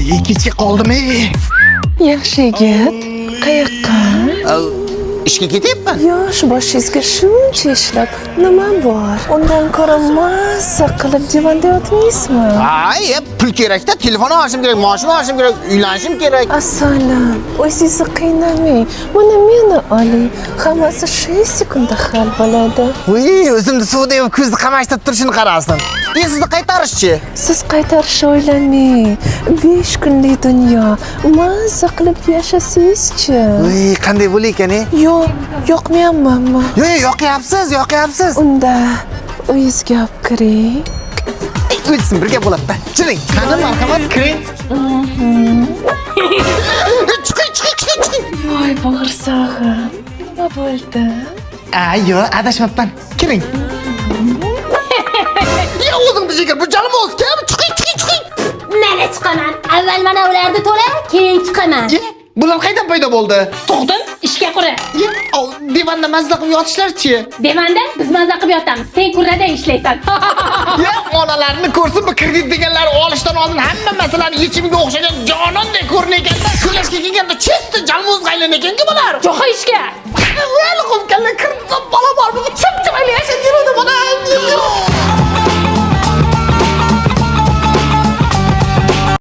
kechga qoldimi? Yaxshi yigit, qayoqqa? Ishga ketyapman. Yosh boshingizga shuncha ishlab, nima bor? Undan ko'ra mazza qilib divanda yotmaysizmi? Ay, pul kerak-da, telefon olishim kerak, mashina olishim kerak, uylanishim kerak. Assalom, o'zingizni qiynamang. Mana meni oling. Hammasi 5 sekundda hal bo'ladi. Voy, o'zimni suvda yuvib ko'zni qamashtirib turishini qarasin. Sizni qaytarishchi? Siz qaytarishni o'ylamang. 5 kunlik dunyo. Mazza qilib yashasangizchi. Voy, qanday bo'lar ekan-e? Yo'qmayapmanmi? Yo'q, yoqyapsiz. Unda uyingizga olib kiring. O'tsin, birga bo'ladi-da. Chiqing. Qani marhamat, kiring. Chiqing. Voy, bo'g'irsog'im. Nima bo'ldi? Yo'q, adashmabman. Kiring. Ya o'zingni jigar, bu jalmoz kim? Chiqing. Mana chiqaman. Avval mana ularni to'la, keyin chiqaman. Bular qaydan paydo bo'ldi? Tug'dim, ishga qura. Divanda mazza qilib yotishlar-chi? Demanda biz mazza qilib yotamiz. Sen kurrada ishlaysan. Ya onalarni ko'rsin, bu kredit deganlar olishdan oldin hamma masalani yechimiga o'xshagan jononday ko'rinar ekan-da. Ko'lashga kelganda chista jalmoz qaylan ekan-ku bular. Jo'xa ishga. Wel, qo'mkallar kirib